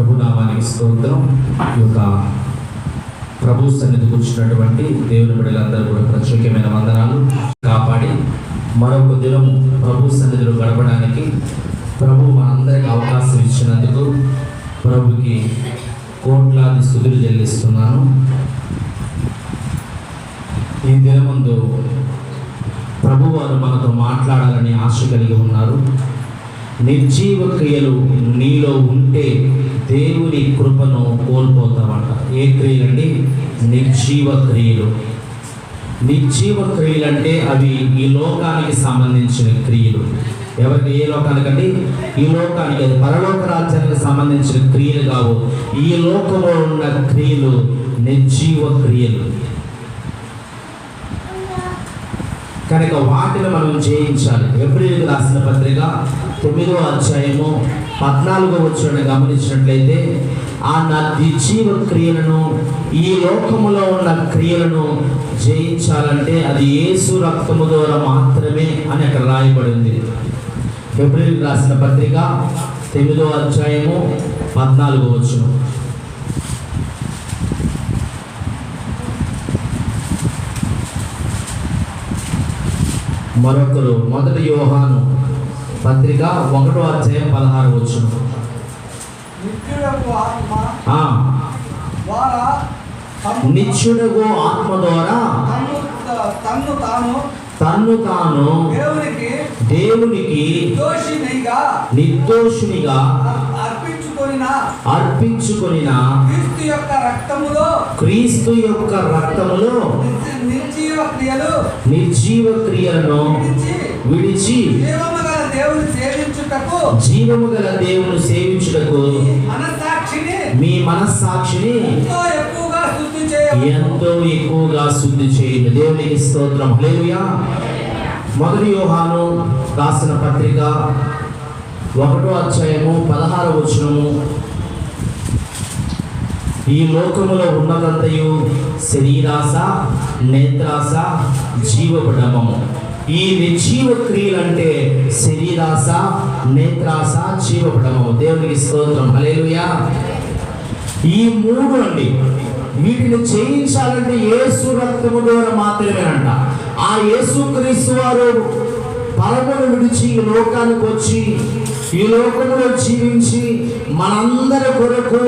ప్రభునామానికి స్తోత్రం. ఈ యొక్క ప్రభు సన్నిధి కూర్చున్నటువంటి దేవుని బిడ్డలందరూ కూడా ప్రత్యేకమైన వందనాలు. కాపాడి మరొక దినం ప్రభు సన్నిధిలో గడపడానికి ప్రభు మనందరికి అవకాశం ఇచ్చినందుకు ప్రభుకి కోట్లాది స్తుతులు చెల్లిస్తున్నాను. ఈ దినమందు ప్రభు వారు మనతో మాట్లాడాలని ఆశ కలిగి ఉన్నారు. నిర్జీవ క్రియలు నీలో ఉంటే దేవుని కృపను కోల్పోతామంట. ఏ క్రియలండి? నిర్జీవ క్రియలు. నిర్జీవ క్రియలు అంటే అవి ఈ లోకానికి సంబంధించిన క్రియలు. ఎవరికి? ఏ లోకానికండి? ఈ లోకానికి. అది పరలోక రాజ్యానికి సంబంధించిన క్రియలు కావు. ఈ లోకంలో ఉన్న క్రియలు నిర్జీవ క్రియలు కనుక వాటిని మనం జయించాలి. ఏప్రిల్కి రాసిన పత్రిక 9వ అధ్యాయము 14వ వచనాన్ని గమనించినట్లయితే ఆ నిర్జీవ క్రియలను, ఈ లోకములో ఉన్న క్రియలను జయించాలంటే అది యేసు రక్తము ద్వారా మాత్రమే అని అక్కడ రాయబడింది. ఏప్రిల్కి రాసిన పత్రిక 9వ అధ్యాయము 14వ వచనం. మరొకరు 1 యోహాను పత్రిక 1వ అధ్యాయం 16వ వచనం. నిత్యుడగు ఆత్మ ద్వారా తన్ను తాను దేవునికి నిర్దోషునిగా అర్పించుకొనిన క్రీస్తు యొక్క రక్తములో నిర్జీవ క్రియలను విడిచి జీవము గల దేవుని సేవించుటకు మీ మనస్సాక్షిని ఎంతో ఎక్కువగా శుద్ధి చేయండి. దేవునికి స్తోత్రం. హల్లెలూయా. 1 యోహాను రాసిన పత్రిక 1వ అధ్యాయము 16వ వచనము. ఈ లోకములో ఉన్నదంతయు శరీరాస, నేత్రాస, జీవపడమము. ఈ నిర్జీవ క్రియలంటే శరీరాస, నేత్రాస, జీవపడమము. దేవునికి స్తోత్రం. హల్లెలూయా. ఈ 3 అండి. వీటిని చేయించాలంటే యేసు రక్తము ద్వారా మాత్రమే అంట. ఆ యేసు క్రీస్తు వారు పరమును విడిచి ఈ లోకానికి వచ్చి ఈ లోకంలో జీవించి మనందరి కొరకు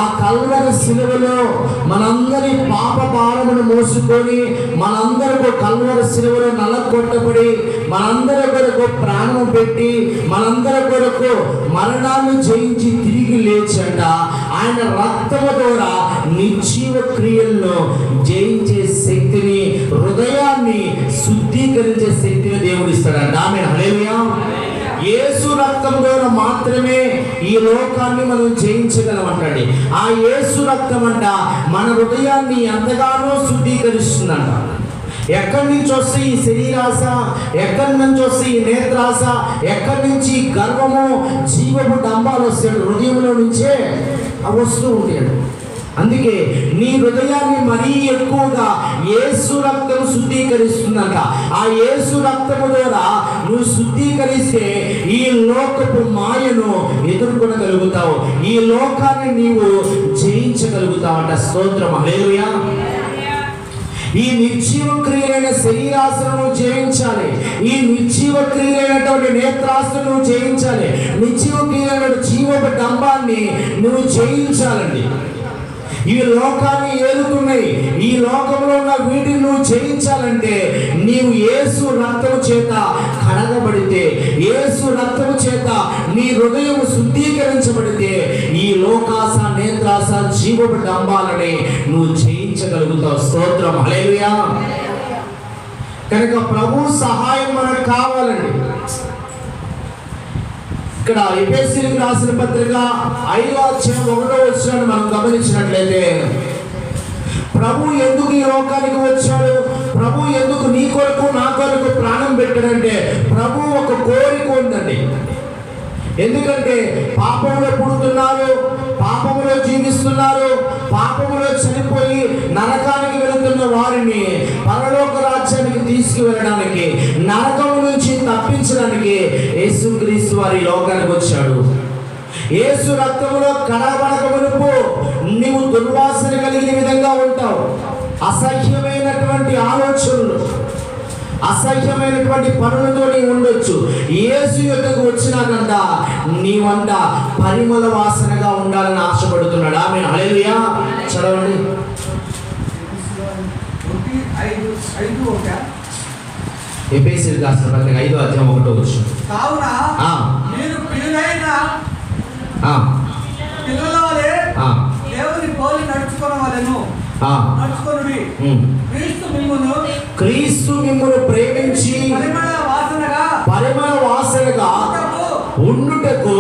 ఆ కల్వరి శిలువలో మనందరి పాప భారమును మోసుకొని మనందరికీ కల్వరి శిలువలో నలగొట్టబడి మనందరి కొరకు ప్రాణం పెట్టి మనందరి కొరకు మరణాన్ని జయించి తిరిగి లేచంట. ఆయన రక్తము ద్వారా నిర్జీవ క్రియలను జయించే శక్తిని, హృదయాన్ని శుద్ధీకరించే శక్తిని దేవుడు ఇస్తాడంట. ఆమేన్. హల్లెలూయా. యేసు రక్తం ద్వారా మాత్రమే ఈ లోకాన్ని మనం జయించగలమంటండి. ఆ యేసు రక్తం అంట మన హృదయాన్ని ఎంతగానో శుద్ధీకరిస్తుందంట. ఎక్కడి నుంచి వస్తే ఈ శరీరాస, ఎక్కడి నుంచి వస్తే ఈ నేత్రాస, ఎక్కడి నుంచి గర్వము, జీవపు డంబాలు వస్తాడు, హృదయంలో నుంచే అవి వస్తూ ఉంటాడు. అందుకే నీ హృదయాన్ని మరీ ఎక్కువగా యేసు రక్తం శుద్ధీకరిస్తుందంట. ఆ యేసు రక్తము ద్వారా నువ్వు శుద్ధీకరిస్తే ఈ లోకపు మాయను ఎదుర్కొనగలుగుతావు, ఈ లోకాన్ని నీవు జయించగలుగుతావంట. స్తోత్రం. హల్లెలూయా. ఈ నిర్జీవ క్రియలైన శరీరాసను జయించాలి. ఈ నిర్జీవ క్రియలైనటువంటి నేత్రాసను జయించాలి. నిర్జీవ క్రియలైన జీవపు డంబాన్ని నువ్వు జయించాలండి. ఈ లోకాన్ని ఏలుతున్నాయి, ఈ లోకంలో ఉన్న వీటిని నువ్వు జయించాలంటే నీవు యేసు రక్తము చేత కడగబడితే, యేసు రక్తము చేత నీ హృదయం శుద్ధీకరించబడితే ఈ లోకాస, నేత్రాస, జీవపు డంబాలని నువ్వు జయించగలుగుతావు. స్తోత్రం. హల్లెలూయా. కనుక ప్రభు సహాయం మనకు కావాలండి. ఇక్కడ ఎఫెసీయులకు రాసిన పత్రిక 5వ అధ్యాయం 1వ వచనాన్ని మనం గమనించినట్లయితే ప్రభు ఎందుకు ఈ లోకానికి వచ్చాడు, ప్రభు ఎందుకు నీ కొరకు నా కొరకు ప్రాణం పెట్టాడంటే ప్రభు ఒక కోరిక ఉందండి. ఎందుకంటే పాపంలో పుడుతున్నారు, పాపంలో జీవిస్తున్నారు, పాపంలో చనిపోయి నరకానికి వెళుతున్న వారిని పరలోక రాజ్యానికి తీసుకువెళ్ళడానికి, నరకం నుంచి తప్పించడానికి యేసుక్రీస్తు వారి లోకానికి వచ్చాడు. యేసు రక్తములో కడగబడక మునుపు నీవు దుర్వాసన కలిగిన విధంగా ఉంటావు. అసహ్యమైనటువంటి ఆలోచనలు, అసహ్యమైనటువంటి పనులతో నీవు ఉండొచ్చు. యేసు యొద్దకు వచ్చినాకంట నీవంట పరిమళ వాసనగా ఉండాలని ఆశపడుతున్నాడు. ఆమేన్, హల్లెలూయా. చదవండి. ఎఫెసీయులకు రాసిన పత్రిక 5వ అధ్యాయం 1వ వచనం. కావున మీరు ప్రియులైన పిల్లల వలె దేవుని పోలి నడుచుకొనవలెను. క్రీస్తు మిమ్మును ప్రేమించి పరిమళ వాసనగా ఉండుటకు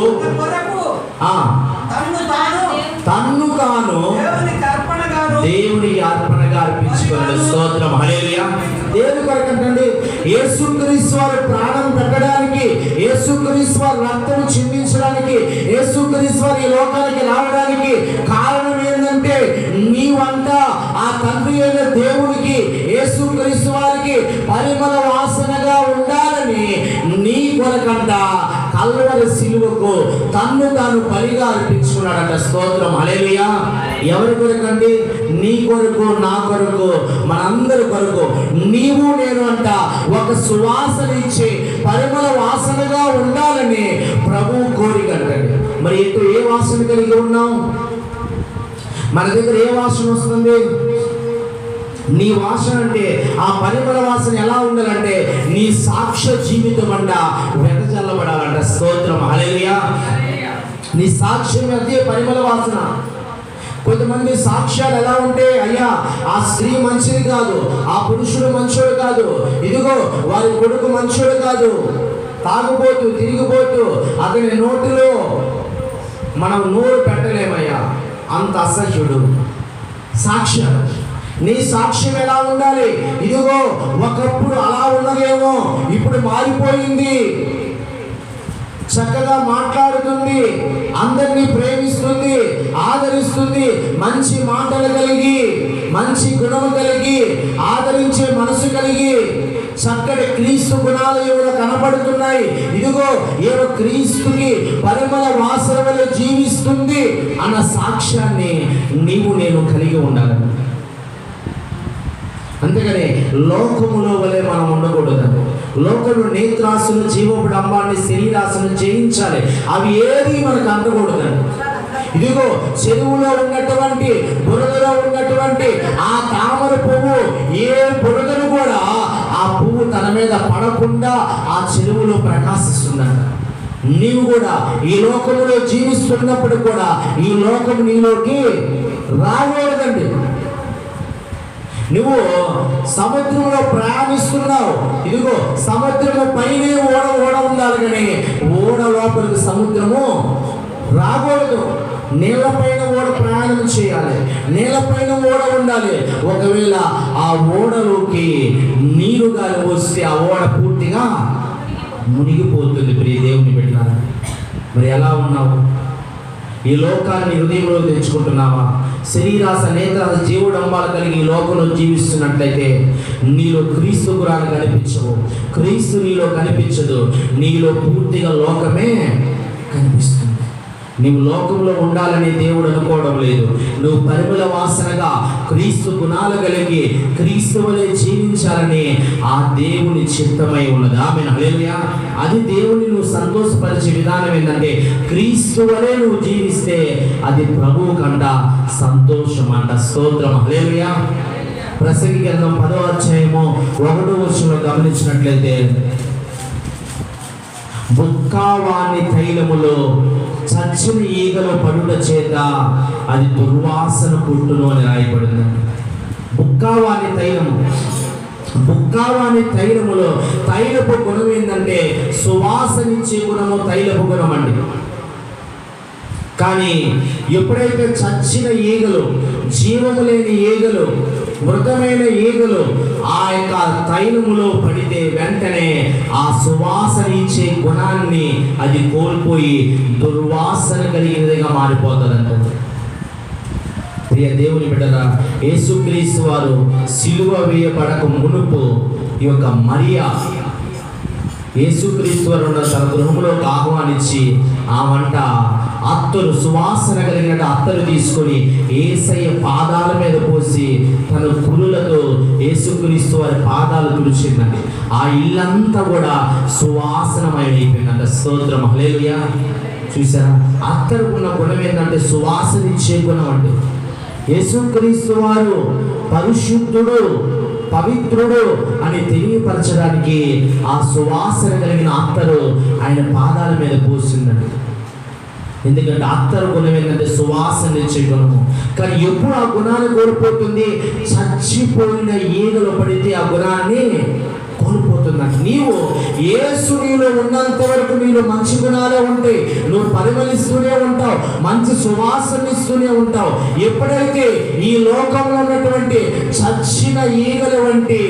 తన్ను తాను దేవునికి అర్పణగా అర్పించుకున్నాడు. స్తోత్రం, హల్లెలూయా. దేవుని కొరకండి యేసుక్రీస్తు వారు ప్రాణం పెట్టడానికి, యేసుక్రీస్తు వారు రక్తం చిందించడానికి, యేసుక్రీస్తు వారు ఈ లోకానికి రావడానికి కారణం ఏంటంటే నీవంతా ఆ తండ్రి అయిన దేవునికి, యేసుక్రీస్తు వారికి పరిమళ వాసనగా ఉండాలని నీ కొరకంట కల్వరి సిలువకు తన్ను తాను బలిగా అర్పించుకున్నాడంట. స్తోత్రం, హల్లెలూయా. ఎవరి కొరకండి? నీ కొరకు, నా కొరకు, మనందరి కొరకు. నీవు నేను అంట ఒక సువాసన ఇచ్చే పరిమళ వాసనగా ఉండాలని ప్రభువు కోరికంటండి. మరి ఎక్కువ ఏ వాసన కలిగి ఉన్నాం? మన దగ్గర ఏ వాసన వస్తుంది? నీ వాసన అంటే ఆ పరిమళ వాసన ఎలా ఉండాలంటే నీ సాక్ష్య జీవితం అంట వెదజల్లబడాలంట. స్తోత్రం, హల్లెలూయా. నీ సాక్ష్యం అదే పరిమళ వాసన. కొంతమంది సాక్ష్యాలు ఎలా ఉంటే, అయ్యా ఆ స్త్రీ మంచిది కాదు, ఆ పురుషుడు మంచోడు కాదు, ఇదిగో వారి కొడుకు మంచోడు కాదు, తాగుబోతు, తిరిగిపోతూ, అతని నోటిలో మనం నోరు పెట్టలేమయ్యా, అంత అసహ్యుడు. సాక్ష్యం, నీ సాక్ష్యం ఎలా ఉండాలి? ఇదిగో ఒకప్పుడు అలా ఉన్నదేమో, ఇప్పుడు మారిపోయింది, చక్కగా మాట్లాడుతుంది, అందరినీ ప్రేమిస్తుంది, ఆదరిస్తుంది, మంచి మాటలు కలిగి, మంచి గుణము కలిగి, ఆదరించే మనసు కలిగి, చక్కటి క్రీస్తు గుణాలు ఏమైనా కనపడుతున్నాయి, ఇదిగో ఏమో క్రీస్తుకి పరిమళ వాసన వలె జీవిస్తుంది అన్న సాక్ష్యాన్ని నీవు నేను కలిగి ఉండాలి. అంతేగాని లోకములో వలె మనం ఉండకూడదు. లోకము నేత్రాసును, జీవోడంబాన్ని, శరీరాసును జయించాలి. అవి ఏది మనకు అందకూడదు. ఇదిగో చెరువులో ఉన్నటువంటి, బురదలో ఉన్నటువంటి ఆ తామర పువ్వు ఏ బురదను కూడా ఆ పువ్వు తన మీద పడకుండా ఆ చెరువులో ప్రకాశిస్తుందంట. నీవు కూడా ఈ లోకములో జీవిస్తున్నప్పుడు కూడా ఈ లోకము నీలోకి రాకూడదండి. నువ్వు సముద్రంలో ప్రయాణిస్తున్నావు, ఇదిగో సముద్రము పైనే ఓడ ఉండాలి, కానీ ఓడ లోపలికి సముద్రము రాకూడదు. నీళ్ళపైన ఓడ ప్రయాణం చేయాలి, నీళ్ళపైన ఓడ ఉండాలి. ఒకవేళ ఆ ఓడలోకి నీరు గాలి వస్తే ఆ ఓడ పూర్తిగా మునిగిపోతుంది. ప్రియ దేవుని బిడ్డలారా, మరి ఎలా ఉన్నావు? ఈ లోకాన్ని హృదయంలో తెచ్చుకుంటున్నావా? శరీరాస, నేత్రాస, జీవుడంబాలు కలిగి ఈ లోకంలో జీవిస్తున్నట్లయితే నీలో క్రీస్తు గుణాలు కనిపించవు, క్రీస్తు నీలో కనిపించదు, నీలో పూర్తిగా లోకమే కనిపిస్తుంది. నీవు లోకంలో ఉండాలని దేవుడు అనుకోవడం లేదు. నువ్వు పరిమళ వాసనగా క్రీస్తు గుణాలు కలిగి క్రీస్తు వలె జీవించాలని ఆ దేవుని చిత్తమై ఉన్నది. ఆమేన్, హల్లెలూయా. అది దేవుని నువ్వు సంతోషపరిచే విధానం ఏంటంటే క్రీస్తు వలె నువ్వు జీవిస్తే అది ప్రభువు కంట సంతోషం అంట. స్తోత్రం, హల్లెలూయా. ప్రసంగి గ్రంథం 10వ అధ్యాయము 1వ వచనంలో గమనించినట్లయితే, బుక్కావాని తైలములో చచ్చిన ఈగలు పడుట చేత అది దుర్వాసన పుట్టును అని రాయబడింది. బుక్కావాని తైలము, బుక్కావాని తైలములో తైలపు గుణం ఏంటంటే సువాసనిచ్చే గుణము తైలపు గుణం అండి. కానీ ఎప్పుడైతే చచ్చిన ఈగలు, జీవము లేని ఈగలు, మృతమైన ఈగలు ఆ యొక్క తైలములో పడితే వెంటనే ఆ సువాసన ఇచ్చే గుణాన్ని అది కోల్పోయి దుర్వాసన కలిగినదిగా మారిపోతుందంట. ప్రియ దేవుని బిడ్డరా, యేసుక్రీస్తు వారు సిలువ వేయబడక మునుపు ఈ యొక్క మరియా యేసుక్రీస్తు వారు తన గృహంలోకి ఆహ్వానించి ఆ వంట అత్తరు, సువాసన కలిగిన అత్తరు తీసుకొని యేసయ్య పాదాల మీద పోసి తన కురులతో యేసుక్రీస్తు వారి పాదాలు తుడిచిందండి. ఆ ఇల్లంతా కూడా సువాసనమయమైపోయిందంట. స్తోత్రం, హల్లెలూయా. చూసారా, అత్తరుకున్న గుణం ఏంటంటే సువాసన ఇచ్చే గుణం అండి. యేసుక్రీస్తు వారు పరిశుద్ధుడు, పవిత్రుడు అని తెలియపరచడానికి ఆ సువాసన కలిగిన అత్తరు ఆయన పాదాల మీద పోసిందండి. ఎందుకంటే అత్తరు గుణం ఏంటంటే సువాసన ఇచ్చే గుణము. కానీ ఎప్పుడు ఆ గుణాన్ని కోల్పోతుంది? చచ్చిపోయిన ఈగలు పడితే ఆ గుణాన్ని కోల్పోతుందంట. నీవు యేసు నీలో ఉన్నంత వరకు నీలో మంచి గుణాలే ఉంటాయి, నువ్వు పరిమళిస్తూనే ఉంటావు, మంచి సువాసన ఇస్తూనే ఉంటావు. ఎప్పుడైతే ఈ లోకంలో ఉన్నటువంటి చచ్చిన ఈగల వంటి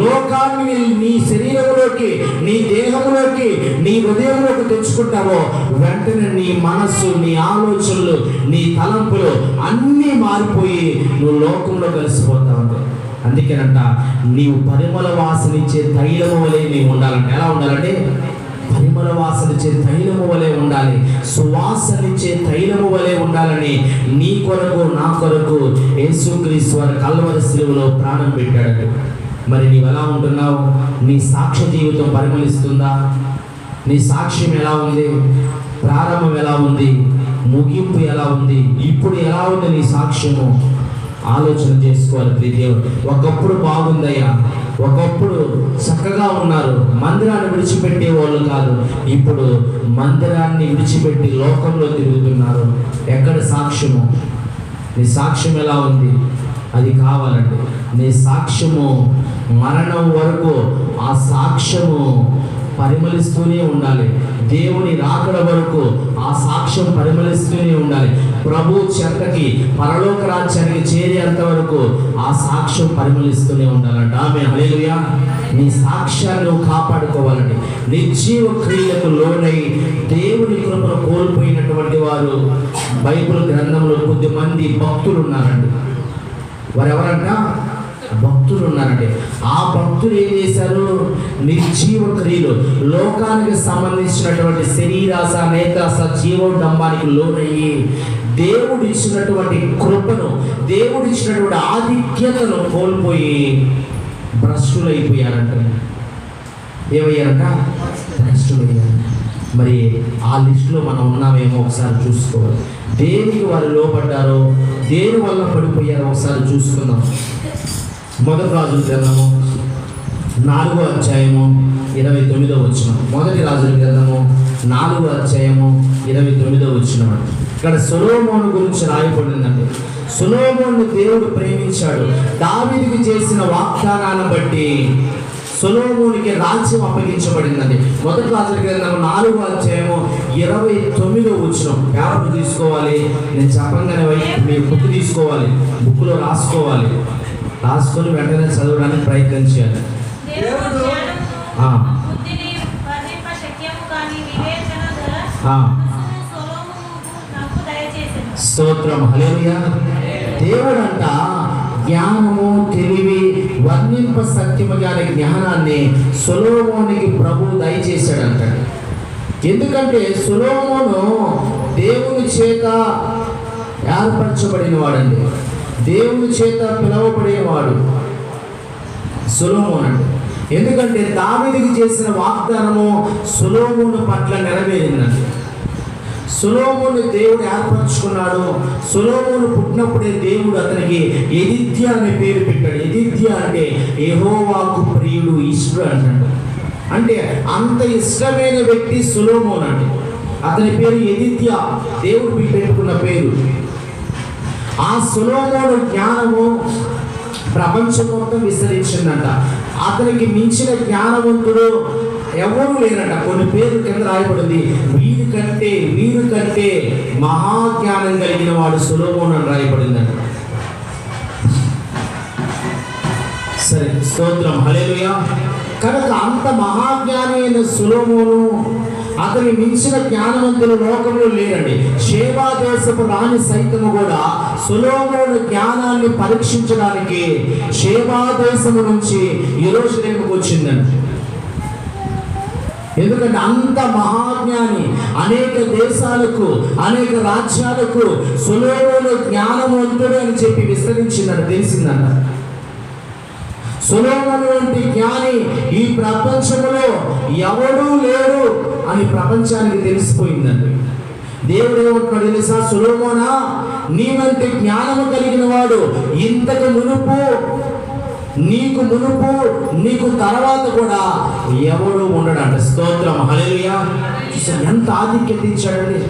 లోకాన్ని నీ శరీరంలోకి, నీ దేహంలోకి, నీ హృదయంలోకి తెచ్చుకుంటావో వెంటనే నీ మనస్సు, నీ ఆలోచనలు, నీ తలంపులు అన్నీ మారిపోయి నువ్వు లోకంలో కలిసిపోతావు. అందుకేనంట నీవు పరిమళ వాసన ఇచ్చే తైలము వలె నీవు ఉండాలంటే ఎలా ఉండాలంటే పరిమళ వాసన ఇచ్చే తైలము వలె ఉండాలి, సువాసన ఇచ్చే తైలము వలె ఉండాలని నీ కొరకు నా కొరకు యేసుక్రీస్తు వారి కల్వరి శిలువలో ప్రాణం పెట్టాడు. మరి నీవు ఎలా ఉంటున్నావు? నీ సాక్ష్య జీవితం పరిమళిస్తుందా? నీ సాక్ష్యం ఎలా ఉంది? ప్రారంభం ఎలా ఉంది? ముగింపు ఎలా ఉంది? ఇప్పుడు ఎలా ఉంది నీ సాక్ష్యము? ఆలోచన చేసుకోవాలి ప్రియదేవుడు. ఒకప్పుడు బాగుందయ్యా, ఒకప్పుడు చక్కగా ఉన్నారు, మందిరాన్ని విడిచిపెట్టే వాళ్ళు కాదు, ఇప్పుడు మందిరాన్ని విడిచిపెట్టి లోకంలో తిరుగుతున్నారు. ఎక్కడ సాక్ష్యము? నీ సాక్ష్యం ఎలా ఉంది? అది కావాలండి. నీ సాక్ష్యము మరణం వరకు ఆ సాక్ష్యము పరిమళిస్తూనే ఉండాలి. దేవుని రాకడ వరకు ఆ సాక్ష్యం పరిమళిస్తూనే ఉండాలి. ప్రభు చెంతకి, పరలోక రాజ్యానికి చేరేంత వరకు ఆ సాక్ష్యం పరిమళిస్తూనే ఉండాలంట. ఆమేన్, హల్లెలూయా. నీ సాక్ష్యాన్ని నువ్వు కాపాడుకోవాలండి. నిర్జీవ క్రియలకు లోనై దేవుని కృపను కోల్పోయినటువంటి వారు బైబిల్ గ్రంథంలో కొద్దిమంది భక్తులు ఉన్నారండి. వారు ఎవరంట? భక్తులు ఉన్నారండి. ఆ భక్తులు ఏం చేశారు? నిర్జీవ క్రియలు, లోకానికి సంబంధించినటువంటి శరీరాస, నేత్రాస, జీవోడంబానికి లోనయ్యి దేవుడు ఇచ్చినటువంటి కృపను, దేవుడు ఇచ్చినటువంటి ఆధిక్యతను కోల్పోయి భ్రష్టులైపోయారంట. ఏమయ్యారంట? భ్రష్టులయ్యారు. మరి ఆ లిస్టులో మనం ఉన్నామేమో ఒకసారి చూసుకోవాలి. దేనికి వారు లోపడ్డారో, దేని వల్ల పడిపోయారో ఒకసారి చూసుకుందాం. మొదటి రాజుల గ్రంథము 4వ అధ్యాయము 29వ వచనం. మొదటి రాజుల గ్రంథము 4వ అధ్యాయము 29వ వచనం. ఇక్కడ సొలొమోను గురించి రాయబడిందండి. సొలొమోను దేవుడు ప్రేమించాడు. దావీదుకు చేసిన వాగ్దానాన్ని బట్టి సొలొమోనుకి రాజ్యం అప్పగించబడిందండి. మొదటి రాజుల గ్రంథము 4వ అధ్యాయము 29వ వచనం. పేపర్ తీసుకోవాలి, నేను చెప్పంగానే మీరు బుక్ తీసుకోవాలి, బుక్లో రాసుకోవాలి, రాసుకొని వెంటనే చదవడానికి ప్రయత్నం చేయాలి. స్తోత్రం, హల్లెలూయా. దేవుడంట జ్ఞానము, తెలివి, వర్ణింప సత్యముగా జ్ఞానాన్ని సొలొమోనుకి ప్రభు దయచేశాడంట. ఎందుకంటే సొలొమోను దేవుని చేత ఏర్పరచబడిన వాడండి, దేవుని చేత పిలువబడేవాడు సొలొమోను అండి. ఎందుకంటే దావీదుకు చేసిన వాగ్దానము సొలొమోను పట్ల నెరవేరిందండి. సొలొమోను దేవుడు ఏర్పరచుకున్నాడు. సొలొమోను పుట్టినప్పుడే దేవుడు అతనికి యెదిద్యా అనే పేరు పెట్టాడు. యెదిద్యా అంటే యెహోవాకు ప్రియుడు, ఇష్టుడు అంటాడు. అంటే అంత ఇష్టమైన వ్యక్తి సొలొమోను అండి. అతని పేరు యెదిద్యా, దేవుడు పెట్టుకున్న పేరు. ఆ సొలొమోను జ్ఞానము ప్రపంచం మొత్తం విస్తరించిందంట. అతనికి మించిన జ్ఞానవంతుడు ఎవరు లేరంట. కొన్ని పేర్లు కింద రాయబడింది, వీరు కంటే మహాజ్ఞానం కలిగిన వాడు సొలొమోను అని రాయబడిందంట. సరే, స్తోత్రం, హల్లెలూయా. కనుక అంత మహాజ్ఞాని అయిన సొలొమోను, అతని మించిన జ్ఞానవంతులు లోకంలో లేరండి. షేబా దేశపు రాణి సైతము కూడా సొలొమోను జ్ఞానాన్ని పరీక్షించడానికి షేబా దేశము నుంచి యెరూషలేముకు వచ్చిందండి. ఎందుకంటే అంత మహాజ్ఞాని, అనేక దేశాలకు అనేక రాజ్యాలకు సొలొమోను జ్ఞానవంతుడు అని చెప్పి విస్తరించిందని తెలిసిందన్న. సొలొమోను వంటి జ్ఞాని ఈ ప్రపంచంలో ఎవడూ లేడు అని ప్రపంచానికి తెలిసిపోయిందండి. దేవుడు ఏమంటున్నాడు తెలుసా? సొలొమోనా, నీ వంటి జ్ఞానము కలిగిన వాడు ఇంతకు మునుపు, నీకు మునుపు, నీకు తర్వాత కూడా ఎవడు ఉండడంట. స్తోత్రం, హల్లెలూయా. ఎంత ఆధిక్యత ఇచ్చాడండి.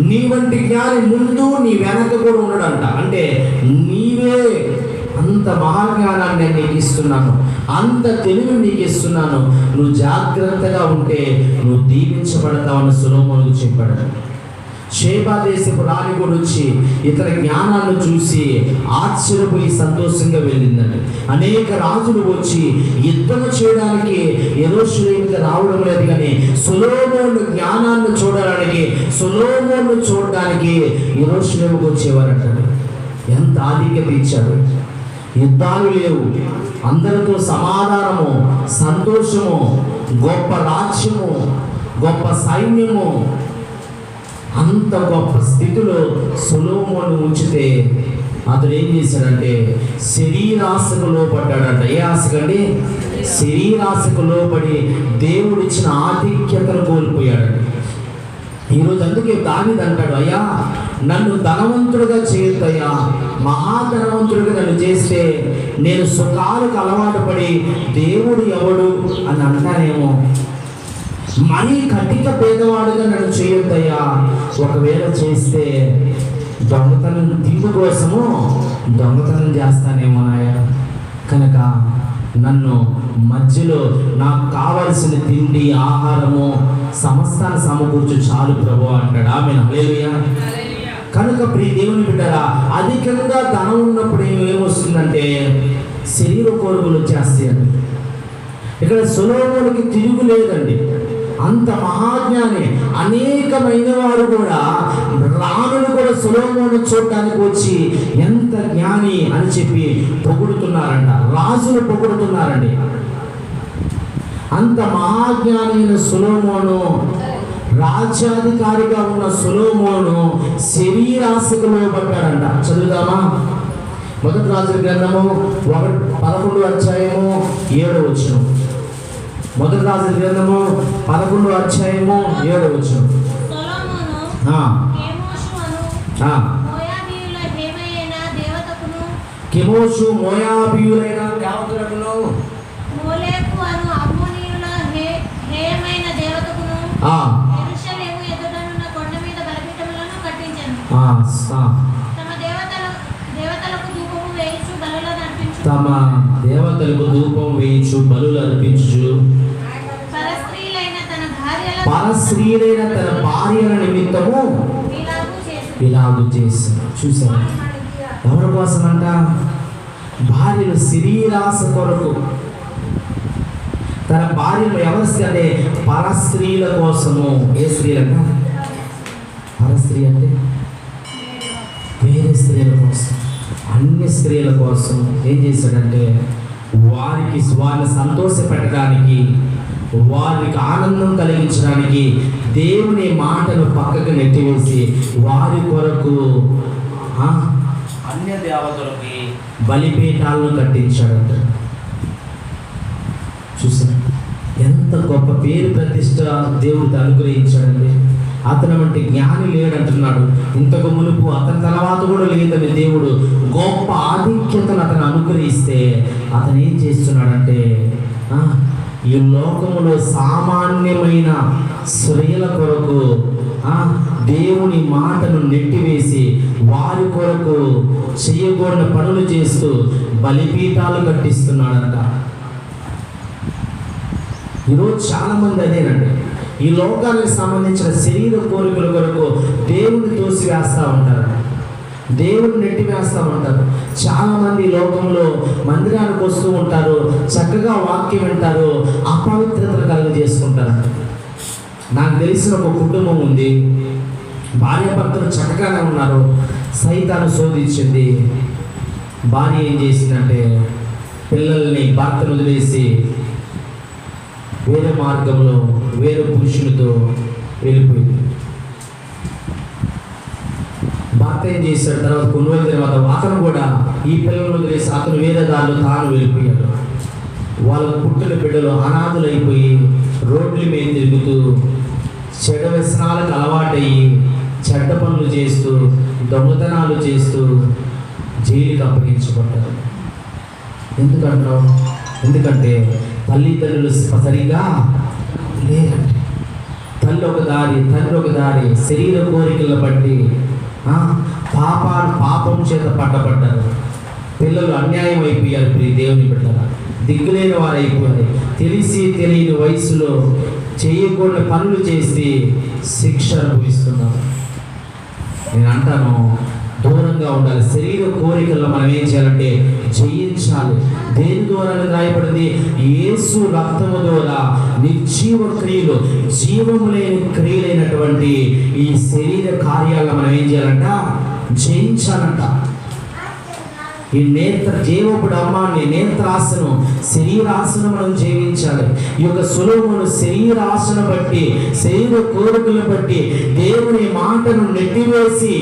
నీ వంటి జ్ఞాని ముందు నీ వెనక కూడా ఉండడంట. అంటే నీవే అంత మహాజ్ఞానాన్ని నేను నీకు ఇస్తున్నాను, అంత తెలివి నీకు ఇస్తున్నాను, నువ్వు జాగ్రత్తగా ఉంటే నువ్వు దీవించబడతావని సొలొమోనుకు చెప్పాడు. షేబా దేశపు రాణి కూడా వచ్చి ఇతర జ్ఞానాన్ని చూసి ఆశ్చర్యపోయి సంతోషంగా వెళ్ళిందండి. అనేక రాజులు వచ్చి యుద్ధం చేయడానికి యెరూషలేముకి రావడం లేదు, కానీ సొలొమోను జ్ఞానాన్ని చూడడానికి, సొలొమోను చూడడానికి యెరూషలేముకి వచ్చేవారంటాడు. ఎంత ఆధిక్యత ఇచ్చాడు. యుద్ధాలు లేవు, అందరితో సమాధానము, సంతోషము, గొప్ప రాజ్యము, గొప్ప సైన్యము, అంత గొప్ప స్థితిలో సొలొమోను ఉంచితే అతడు ఏం చేశాడంటే శరీరాశకు లోపడ్డాడంట. ఏ ఆశకండి? శరీరాశకు లోపడి దేవుడిచ్చిన ఆధిక్యతను కోల్పోయాడండి. ఈరోజు అందుకే దావీదు అంటాడు, అయ్యా నన్ను ధనవంతుడిగా చేయొద్దయ్యా, మహాధనవంతుడిగా నన్ను చేస్తే నేను సుఖాలకు అలవాటు పడి దేవుడు ఎవడు అని అంటానేమో, మరీ కటిక పేదవాడుగా నన్ను చేయొద్దయ్యా, ఒకవేళ చేస్తే దొంగతనం, తిండి కోసము దొంగతనం చేస్తానేమో నాయ, కనుక నన్ను మధ్యలో నాకు కావలసిన తిండి, ఆహారము సమస్తాన్ని సమకూర్చు చాలు ప్రభు అంటాడు. ఆమేన్, హల్లెలూయా. కనుక ప్రియ దేవుని బిడ్డరా, అధికంగా ధనం ఉన్నప్పుడు ఏమొస్తుందంటే శరీర కోరికలు వచ్చేస్తాయండి. ఇక్కడ సొలొమోనుకి తిరుగు లేదండి. అంత మహాజ్ఞాని, అనేకమైన వారు కూడా రాణులు కూడా సొలొమోను చూడటానికి వచ్చి ఎంత జ్ఞాని అని చెప్పి పొగుడుతున్నారంట. రాజులు పొగుడుతున్నారండి. అంత మహాజ్ఞాని అయిన సొలొమోను, రాజ్యాధికారిగా ఉన్న సొలొమోను శరీరాశకు లోబడ్డాడంట. చదువుదామా? మొదటి రాజుల గ్రంథము 11వ అధ్యాయము 7వ వచనం. మొదటి రాజుల గ్రంథము 11వ అధ్యాయము 7వ వచనం. కెమోషు మోయాబీయులైన దేవతకును, మోలెకు అను అమ్మోనీయుల హేయమైన దేవతకును యెరూషలేము ఎదుటనున్న కొండ మీద బలిపీఠములను కట్టించెను. తమ దేవతలకు ధూపము వేయించు బలులను అర్పించు, తమ దేవతలకు ధూపం వేయించు బలులు అర్పించు, పరస్త్రీలైన తన భార్యల నిమిత్తము ఇలాగు చేసి. చూసారు ఎవరి కోసం అంట? భార్యలు శరీరాశ కొరకు తన భార్యలు ఎవరి అంటే పరస్త్రీల కోసము. ఏ స్త్రీలంట? పరస్త్రీ అంటే వేరే స్త్రీల కోసం, అన్ని స్త్రీల కోసం ఏం చేశాడంటే వారిని సంతోషపెట్టడానికి, వారికి ఆనందం కలిగించడానికి దేవుని మాటను పక్కకు నెట్టివేసి వారి కొరకు అన్య దేవతలకి బలిపీఠాలను కట్టించాడంట. చూసారు ఎంత గొప్ప పేరు ప్రతిష్ట దేవుడికి అనుగ్రహించాడండి. అతను వంటి జ్ఞాని లేడంటున్నాడు. ఇంతకు మునుపు అతని తర్వాత కూడా లేదని దేవుడు గొప్ప ఆధిక్యతను అతను అనుగ్రహిస్తే అతను ఏం చేస్తున్నాడంటే ఈ లోకములో సామాన్యమైన స్త్రీల కొరకు దేవుని మాటను నెట్టివేసి వారి కొరకు చేయకూడని పనులు చేస్తూ బలిపీఠాలు కట్టిస్తున్నాడంట. ఈరోజు చాలామంది అదేనండి, ఈ లోకానికి సంబంధించిన శరీర కోరికల కొరకు దేవుని తోసివేస్తూ ఉంటారు, దేవుని నెట్టివేస్తూ ఉంటారు. చాలామంది లోకంలో మందిరానికి వస్తూ ఉంటారు, చక్కగా వాక్యం వింటారు, అపవిత్రతను కలుగజేసుకుంటారు. నాకు తెలిసిన ఒక కుటుంబం ఉంది, భార్యాభర్తలు చక్కగానే ఉన్నారు, సైతాను శోధించింది. భార్య ఏం చేసిందంటే పిల్లల్ని భర్తను వదిలేసి వేరే మార్గంలో వేరే పురుషులతో వెళ్ళిపోయింది. భర్త ఏం చేశాడు? తర్వాత కొన్ని రోజుల తర్వాత అతను కూడా ఈ పిల్లలను వదిలేసి అతను వేరే దారిలో తాను వెళ్ళిపోయాడు. వాళ్ళ పుట్టిన బిడ్డలు అనాథులైపోయి రోడ్ల మీద తిరుగుతూ చెడ్డ వ్యసనాలకు అలవాటయ్యి చెడ్డ పనులు చేస్తూ దొంగతనాలు చేస్తూ జైలుకి అప్పగించబడ్డారు. ఎందుకంటావు? ఎందుకంటే తల్లిదండ్రులు సరిగా లేరండి. తల్లి ఒక దారి, తండ్రి ఒక దారి, శరీర కోరికలను బట్టి పాపం చేత పట్టబడ్డారు. పిల్లలు అన్యాయం అయిపోయారు. ప్రియ దేవుని బిడ్డలారా, దిక్కులేని వారు అయిపోయారు. తెలిసి తెలియని వయసులో చేయకూడని పనులు చేసి శిక్ష అనుభవిస్తున్నారు. నేను అంటాను, దూరంగా ఉండాలి. శరీర కోరికల్లో మనం ఏం చేయాలంటే జయించాలి. దేని ద్వారా రాయబడింది? యేసు రక్తము ద్వారా నిర్జీవ క్రియలు, జీవము లేని క్రియలైనటువంటి ఈ శరీర కార్యాలను మనం ఏం చేయాలంట? జయించాలంట. ఈ జీవపుడు అమ్మాన్ని నేత్రాసనం, శరీరాసనం మనం జీవించాలి. ఈ యొక్క సొలొమోను శరీరాసనం బట్టి, శరీర కోరికలను బట్టి దేవుని మాటను నెట్టివేసి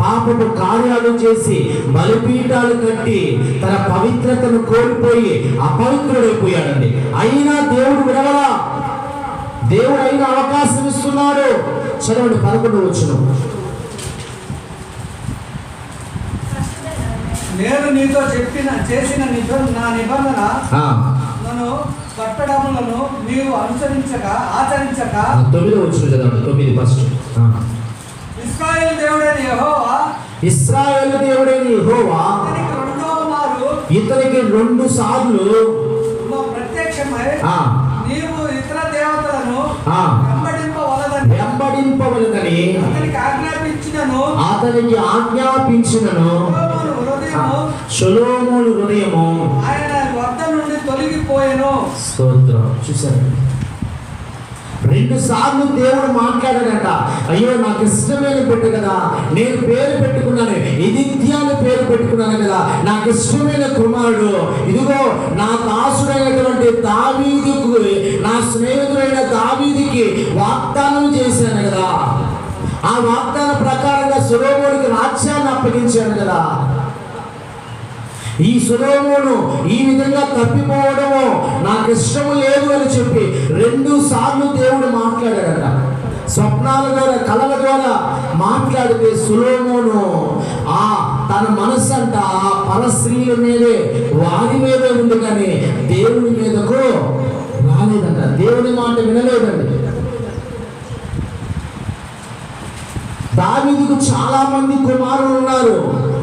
పాపపు కార్యాలు చేసి బలిపీఠాలు కట్టి తన పవిత్రతను కోల్పోయి అపవిత్రుడైపోయాడండి. అయినా దేవుడు విడవలా. దేవుడు అయినా అవకాశం ఇస్తున్నాడు. చదవండి 11వ వచనం. నేను నీతో చేసిన నా నిబంధన నన్ను కట్టడములను నీవు ఆచరించక 9వ వచనం చదవండి. 9 ఫస్ట్. ఇశ్రాయేలు దేవుడైన యెహోవా ఇతనికి 2 సార్లు ప్రత్యక్షమై నీవు ఇతర దేవతలను వెంబడింపవలదని అతనికి ఆజ్ఞాపించినను సొలొమోను హృదయము ఆయన వద్ద నుండి తొలగిపోయెను. స్తోత్రం. చూశారు, 2 సార్లు దేవుడు మాట్లాడాడట. అయ్యో, నాకు ఇష్టమైన బిడ్డ కదా, నేను పేరు పెట్టుకున్నాను, ఇదిత్యాన్ని పేరు పెట్టుకున్నాను కదా, నాకు ఇష్టమైన కుమారుడు, ఇదిగో నా దాసుడైనటువంటి దావీదుకు, నా స్నేహితుడైన దావీదుకి వాగ్దానం చేశాను కదా, ఆ వాగ్దాన ప్రకారంగా సొలొమోనుకి రాజ్యాన్ని అప్పగించాను కదా. ఈ సొలొమోను ఈ విధంగా తప్పిపోవడము నాకు ఇష్టము లేదు అని చెప్పి 2 సార్లు దేవుడు మాట్లాడాడట. స్వప్నాల ద్వారా, కళల ద్వారా మాట్లాడితే సొలొమోను తన మనసు అంట పరస్త్రీల మీదే, వారి మీదే ఉంది, కానీ దేవుని మీదకు రాలేదంట. దేవుని మాట వినలేదండి. దావీదుకు చాలా మంది కుమారులు ఉన్నారు,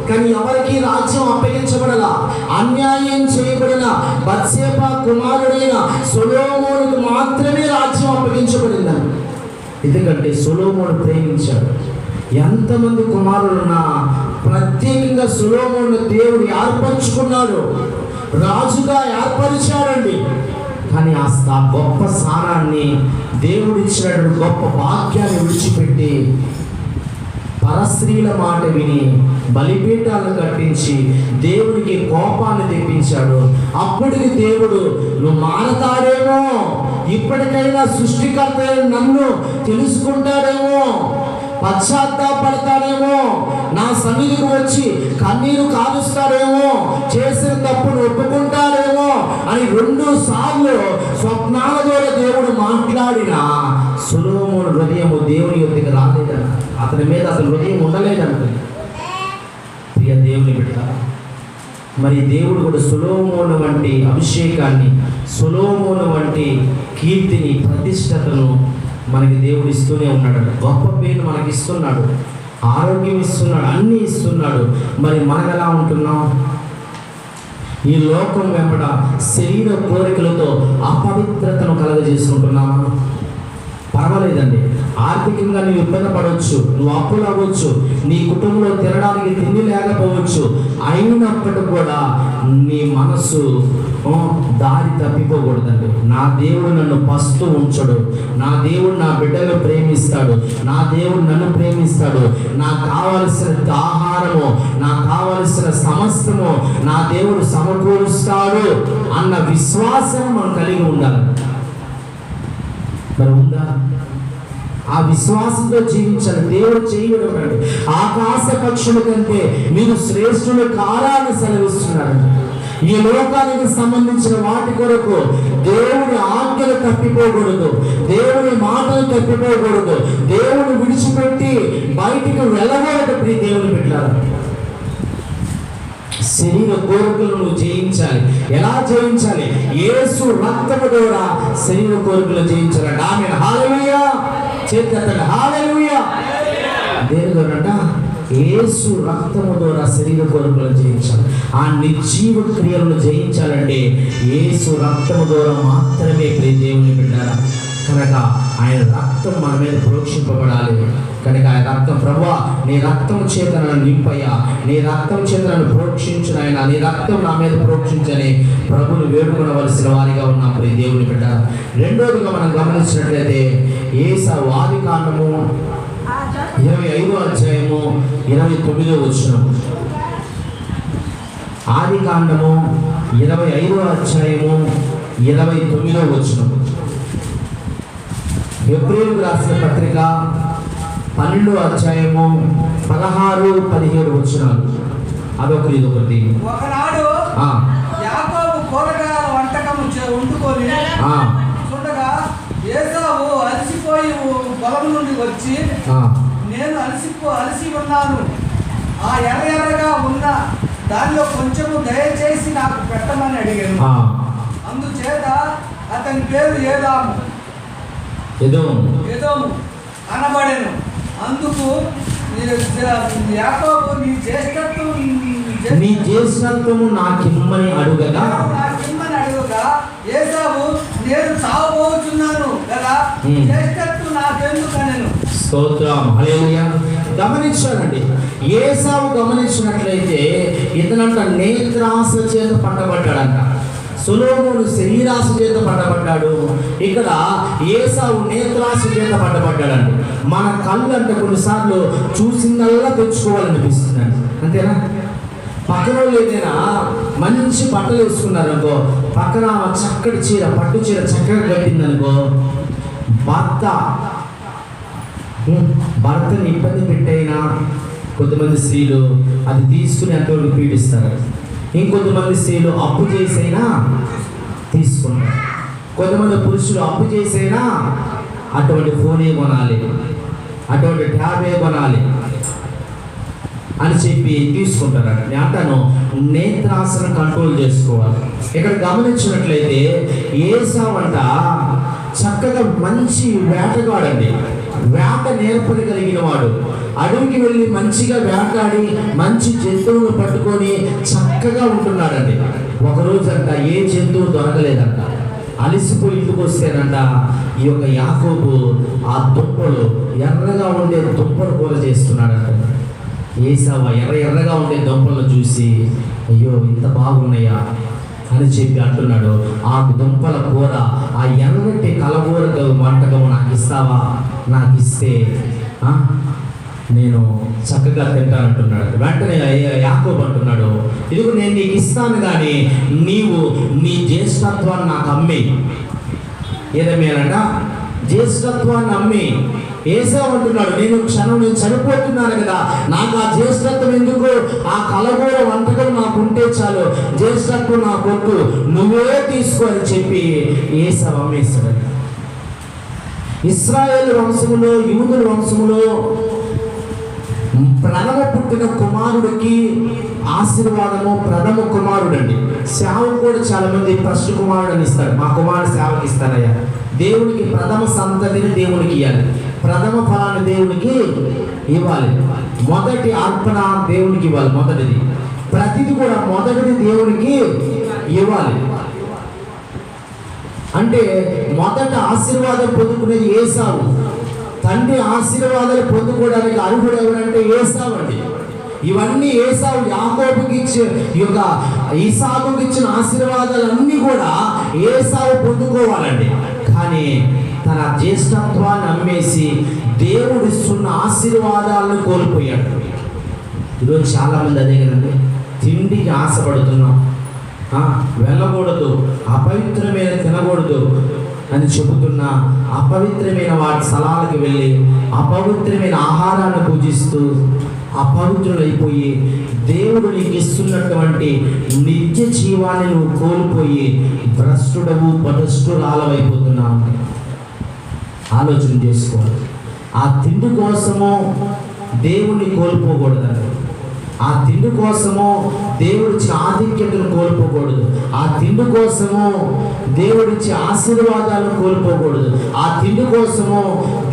కానీ ఎవరికి రాజ్యం అప్పగించబడలా. అన్యాయం చేయబడిన బత్షెబా కుమారుడైన సొలొమోనుకు మాత్రమే రాజ్యం అప్పగించబడిందండి. ఎందుకంటే సొలొమోను ప్రేమించాడు. ఎంతమంది కుమారులున్నా ప్రత్యేకంగా సొలొమోను దేవుడు ఏర్పరచుకున్నాడు, రాజుగా ఏర్పరిచాడండి. కానీ ఆ గొప్ప స్థానాన్ని, దేవుడిచ్చినటువంటి గొప్ప వాక్యాన్ని విడిచిపెట్టి పరస్త్రీల మాట విని బలిపీఠాలను కట్టించి దేవునికి కోపాన్ని తెప్పించాడు. అప్పటికి దేవుడు, నువ్వు మారతాడేమో, ఇప్పటికైనా సృష్టికర్త నన్ను తెలుసుకుంటాడేమో, పశ్చాత్తాపడతాడేమో, నా సన్నిధికి వచ్చి కన్నీరు కారుస్తాడేమో, చేసిన తప్పును ఒప్పుకుంటాడేమో అని 2 సార్లు స్వప్నాల ద్వారా దేవుడు మాట్లాడిన సొలొమోను హృదయము దేవుని యొద్దకు రాలేదన్న. అతని మీద అసలు హృదయం ఉండలేదంట. ప్రియ దేవుని బిడ్డ, మరి దేవుడు కూడా సొలొమోను వంటి అభిషేకాన్ని, సొలొమోను వంటి కీర్తిని, ప్రతిష్టతను మనకి దేవుడు ఇస్తూనే ఉన్నాడు. గొప్ప పేరు మనకి ఇస్తున్నాడు, ఆరోగ్యం ఇస్తున్నాడు, అన్నీ ఇస్తున్నాడు. మరి మనం ఎలా ఉంటున్నాం? ఈ లోకం వెంబడ శరీర కోరికలతో అపవిత్రతను కలగజేసుకుంటున్నామా? పర్వాలేదండి, ఆర్థికంగా నువ్వు ఇబ్బంది పడవచ్చు, నువ్వు అప్పులు అవ్వచ్చు, నీ కుటుంబంలో తినడానికి తిండి లేకపోవచ్చు. అయినప్పటికీ కూడా నీ మనసు దారి తప్పిపోకూడదండి. నా దేవుడు నన్ను పస్తు ఉంచడు, నా దేవుడు నా బిడ్డలు ప్రేమిస్తాడు, నా దేవుడు నన్ను ప్రేమిస్తాడు, నాకు కావలసిన ఆహారము, నాకు కావలసిన సమస్తము నా దేవుడు సమకూరుస్తాడు అన్న విశ్వాసం మనం కలిగి ఉండాలి. మరి ఉందా? ఆ విశ్వాసంతో జీవించాలి. దేవుడు చేయడం ఆకాశ పక్షుల కంటే మీరు శ్రేష్ఠులు కారాన్ని సెలవిస్తున్నాడు. ఈ లోకానికి సంబంధించిన వాటి కొరకు దేవుని ఆజ్ఞలు తప్పిపోకూడదు, దేవుని మాటలు తప్పిపోకూడదు, దేవుని విడిచిపెట్టి బయటికి వెళ్ళకూడదు. ప్రియ దేవుని బిడ్డలారా, శరీర కోరికలను జయించాలి. ఎలా జయించాలి? యేసు రక్తము ద్వారా శరీర కోరికలు జయించాలంట. ఆమేన్. హల్లెలూయా. చేతులెత్తండి. హల్లెలూయా. దేని ద్వారంట? యేసు రక్తము ద్వారా శరీర కోరికలను జయించాలి. ఆ నిర్జీవ క్రియలను జయించాలంటే యేసు రక్తము ద్వారా మాత్రమే. ప్రియ దేవుని బిడ్డారా, కనుక ఆయన రక్తం మన మీద ప్రోక్షింపబడాలి. కనుక ఆయన రక్తం, ప్రభువా నీ రక్తం చేత నన్ను నింపయ్యా, నీ రక్తం చేత నన్ను ప్రోక్షించిన ఆయన, నీ రక్తం నా మీద ప్రోక్షించని ప్రభుని వేడుకొనవలసిన వారిగా ఉన్నాం. ప్రియ దేవుని బిడ్డ, రెండోదిగా మనం గమనించినట్లయితే ఏసావు ఆదికాండము 25వ అధ్యాయము 29వ వచనం. ఆదికాండము 25వ అధ్యాయము 29వ వచనం. హెబ్రీయులకు రాసిన పత్రిక 12వ అధ్యాయము 16-17 వచనాలు. అదొకటి ఇదొకటి. ఒకనాడు యాకోబు కూరగాయల వంటకం వండుకొని చూడగా ఏసావు అలసిపోయి పొలం నుండి వచ్చి, నేను అలసి ఉన్నాను, ఆ ఎర్రగా ఉన్న దానిలో కొంచెము దయచేసి నాకు పెట్టమని అడిగాను. అందుచేత అతని పేరు ఏదోము అనబడెను. అందుకు యాకోబు నీ జ్యేష్ఠత్వము నాకిమ్మని అడుగగా ఏసావు నేను చావబోతున్నాను కదా, జ్యేష్ఠత్వం నాకెందుకనెను. స్తోత్రం. హల్లెలూయా. గమనించాలండి, ఏసావు గమనించినట్లయితే ఇతనంట నేత్రాస చేత పట్టబడ్డాడంట. సొలొమోను శరీరాశ చేత పట్టబడ్డాడు. ఇక్కడ ఏసావు నేత్రాశ చేత పట్టబడ్డాడండి. మన కళ్ళు అంటే కొన్నిసార్లు చూసిందల్లా తెచ్చుకోవాలనిపిస్తున్నాడు, అంతేనా? పక్కన ఏదైనా మంచి బట్టలు వేసుకున్నారనుకో, పక్కన చక్కటి చీర, పట్టు చీర చక్కగా కట్టిందనుకో, భర్తని ఇబ్బంది పెట్టైనా కొంతమంది స్త్రీలు అది తీసుకుని అంతవరకు పీడిస్తారు. ఇంకొంతమంది స్త్రీలు అప్పు చేసైనా తీసుకుంటారు. కొంతమంది పురుషులు అప్పు చేసైనా అటువంటి ఫోనే కొనాలి, అటువంటి ట్యాబే కొనాలి అని చెప్పి తీసుకుంటారు. నేను అంటాను, నేత్రాసనం కంట్రోల్ చేసుకోవాలి. ఇక్కడ గమనించినట్లయితే ఏసావంట చక్కగా మంచి వేటగాడండి, వేట నేర్పగలిగిన వాడు. అడవికి వెళ్ళి మంచిగా వేటాడి మంచి జంతువులను పట్టుకొని చక్కగా ఉంటున్నాడండి. ఒకరోజు అంట ఏ జంతువు దొరకలేదంట. అలిసిపోయి ఇంటికి వస్తేనంట ఈ యొక్క యాకోబు ఆ దుంపలు ఎర్రగా ఉండే దుంపలు కూర చేస్తున్నాడంట. ఏసావు ఎర్రగా ఉండే దుంపలను చూసి అయ్యో ఇంత బాగున్నాయా అని చెప్పి అంటున్నాడు. ఆ దుంపల కూర, ఆ ఎర్రటి కలగూర వంటకం నాకు ఇస్తావా? నాకు ఇస్తే నేను చక్కగా తింటానంటున్నాడు. వెంటనే యాకోబు అంటున్నాడు, ఇదిగో నేను నీకు ఇస్తాను, కానీ నీవు నీ జ్యేష్ఠత్వాన్ని నాకు అమ్మి. ఏదమేనంట? జ్యేష్ఠత్వాన్ని అమ్మి. ఏసావు అంటున్నాడు, నేను చనిపోతున్నాను కదా, నాకు ఆ జ్యేష్ఠత్వం ఎందుకు? ఆ కలగూర వంటకం నాకు ఉంటే చాలు, జ్యేష్ఠత్వం నా కొట్టు, నువ్వే తీసుకో అని చెప్పి ఏసావు అమ్మేస్తాడు. ఇశ్రాయేలు వంశములో, యూదుల వంశములో ప్రథమ పుట్టిన కుమారుడికి ఆశీర్వాదము ప్రథమ కుమారుడు అండి. సేవకు కూడా చాలా మంది ఫస్ట్ కుమారుడు అని ఇస్తారు. మా కుమారుడు సేవకి ఇస్తానయ్యా. దేవునికి ప్రథమ సంతతిని దేవునికి ఇవ్వాలి, ప్రథమ ఫలాన్ని దేవునికి ఇవ్వాలి, మొదటి అర్పణ దేవునికి ఇవ్వాలి. మొదటిది ప్రతిది కూడా మొదటిది దేవునికి ఇవ్వాలి. అంటే మొదట ఆశీర్వాదం పొందుకునేది ఏసావు. తండ్రి ఆశీర్వాదాలు పొందుకోవడానికి అర్హుడు ఎవరంటే ఏసావు అండి. ఇవన్నీ ఏసావు యాకోబుకి ఇచ్చిన, ఇసాకుకి ఇచ్చిన ఆశీర్వాదాలన్నీ కూడా ఏసావు పొందుకోవాలండి. కానీ తన జ్యేష్ఠత్వాన్ని అమ్మేసి దేవుడు ఇస్తున్న ఆశీర్వాదాలను కోల్పోయాడు. ఈరోజు చాలామంది అదే కదండి, తిండికి ఆశపడుతున్నాం, వెళ్ళకూడదు, అపవిత్రమైన తినకూడదు అని చెబుతున్న అపవిత్రమైన వాటి స్థలాలకు వెళ్ళి అపవిత్రమైన ఆహారాన్ని పూజిస్తూ అపవిత్రులైపోయి దేవుడు నీకు ఇస్తున్నటువంటి నిత్య జీవాన్ని నువ్వు కోల్పోయి భ్రష్టుడవు పదష్టురాలవైపోతున్నావు. ఆలోచన చేసుకోవాలి. ఆ తిండి కోసము దేవుణ్ణి కోల్పోకూడదండి. ఆ తిండి కోసము దేవుడిచ్చిన ఆధిక్యతను కోల్పోకూడదు. ఆ తిండి కోసము దేవుడిచ్చే ఆశీర్వాదాలను కోల్పోకూడదు. ఆ తిండి కోసము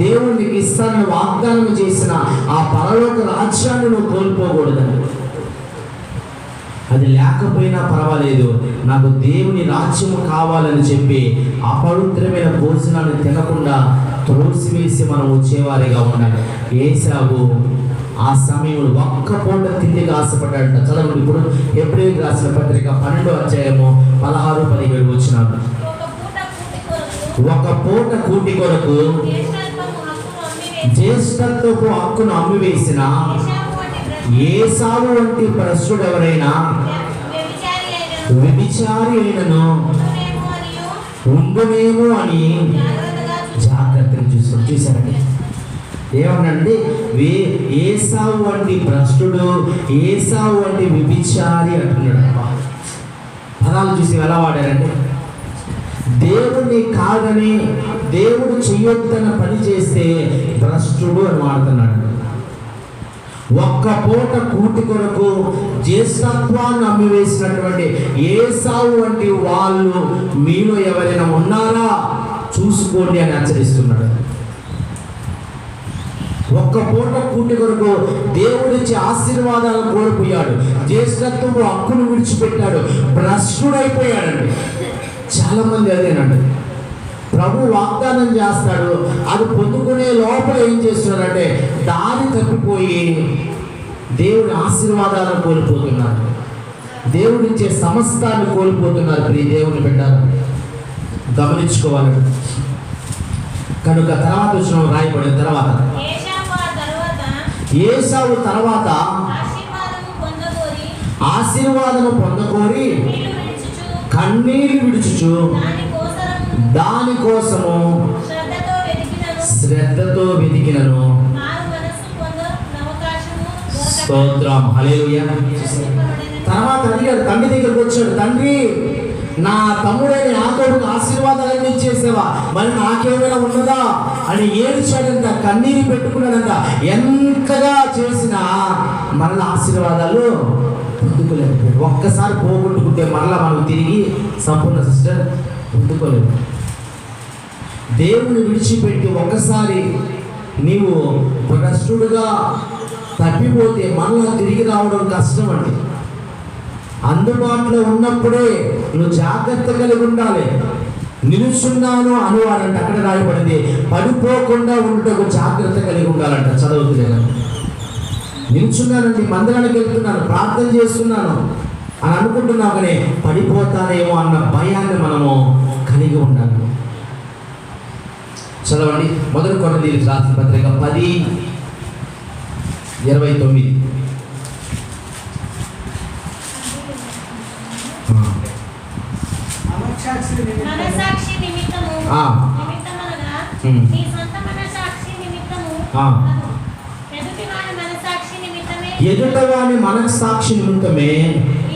దేవుడికి ఇస్తానని వాగ్దానం చేసిన ఆ పరలోక రాజ్యాన్ని నువ్వు కోల్పోకూడదండి. అది లేకపోయినా పర్వాలేదు, నాకు దేవుని రాజ్యము కావాలని చెప్పి అపవిత్రమైన భోజనాన్ని తినకుండా త్రోసివేసి మనం వచ్చేవారిగా ఉండాలి. ఏశావు ఆ సమయంలో ఒక్క పూట తిండికి ఆశపడ్డాడంట. చదవండి ఇప్పుడు హెబ్రీయులకు రాసిన పత్రిక 12వ అధ్యాయము 16-17 వచనాలు. ఒక పూట కూటి కొరకు జ్యేష్ఠత్వపు హక్కును అమ్మివేసిన ఏసావు వంటి భ్రష్టుడు ఎవరైనా వ్యభిచారి అయినను ఉండునేమో అని జాగ్రత్తగా చూసారండి. ఏమనండి, ఏసావు వంటి భ్రష్టుడు, ఏసావు వంటి వ్యభిచారి అంటున్నాడు. పదాలు చూసి ఎలా వాడారంటే, దేవుడిని కాదని దేవుడు చెయ్యొద్దన్న పని చేస్తే భ్రష్టుడు అని వాడుతున్నాడు. ఒక్క పూట కూటి కొరకు జ్యేష్ఠత్వాన్ని అమ్మివేసినటువంటి ఏసావు వంటి వాళ్ళు మీలో ఎవరైనా ఉన్నారా చూసుకోండి అని హెచ్చరిస్తున్నాడు. ఒక్క పూట కూటి కొరకు దేవుడిచ్చే ఆశీర్వాదాలను కోల్పోయాడు. జ్యేష్ఠత్వపు హక్కును విడిచిపెట్టాడు. భ్రష్టుడైపోయాడండి. చాలా మంది అదేనండి. ప్రభు వాగ్దానం చేస్తాడు, అది పొందుకునే లోపల ఏం చేస్తున్నాడంటే దారి తప్పిపోయి దేవుడి ఆశీర్వాదాలను కోల్పోతున్నారు. దేవుడిచ్చే సమస్తాన్ని కోల్పోతున్నారు. ప్రియ దేవుని బిడ్డలు గమనించుకోవాలి. కనుక తర్వాత వచ్చిన రాయబడిన తర్వాత ఏసావు తర్వాత ఆశీర్వాదము పొందకోరి కన్నీళ్లు విడుచుచు దానికోసము శ్రద్ధతో వెతికినను. స్తోత్రం, హల్లెలూయా. తర్వాత అడిగాడు, తండ్రి దగ్గరకు వచ్చాడు, తండ్రి నా తమ్ముడైన యాకోబుకు ఆశీర్వాదాలన్నీ ఇచ్చేసావా, మరి నాకేమైనా ఉన్నదా అని ఏడ్చాడంట, కన్నీరు పెట్టుకున్నాడంట. ఎంతగా చేసినా మరలా ఆశీర్వాదాలు పొందుకోలేకపోయాడు. ఒక్కసారి పోగొట్టుకుంటే మరలా మనం తిరిగి సంపూర్ణ సిస్టర్ పొందుకోలేము. దేవుని విడిచిపెట్టి ఒకసారి నీవు భ్రష్టుడుగా తప్పిపోతే మరలా తిరిగి రావడం కష్టం అండి. అందుబాటులో ఉన్నప్పుడే నువ్వు జాగ్రత్త కలిగి ఉండాలి. నిలుచున్నాను అనువాడంట, అక్కడ రాయబడింది. పడిపోకుండా ఉండటకు జాగ్రత్త కలిగి ఉండాలంట. చదువుతున్నాను, నిలుచున్నానండి, మందిరానికి వెళ్తున్నాను, ప్రార్థన చేస్తున్నాను అని అనుకుంటున్నావు, కానీ పడిపోతానేమో అన్న భయాన్ని మనము కలిగి ఉండాలి. చదవండి, మొదటి కొరింథీయులకు రాసిన పత్రిక 10:29. మనసాక్షి నిమిత్తము నిమిత్తమనగా నీ సొంత మనసాక్షి నిమిత్తము ఎదుటివాని మనసాక్షి నిమిత్తమే ఎదుటవాని మనసాక్షి నిమిత్తమే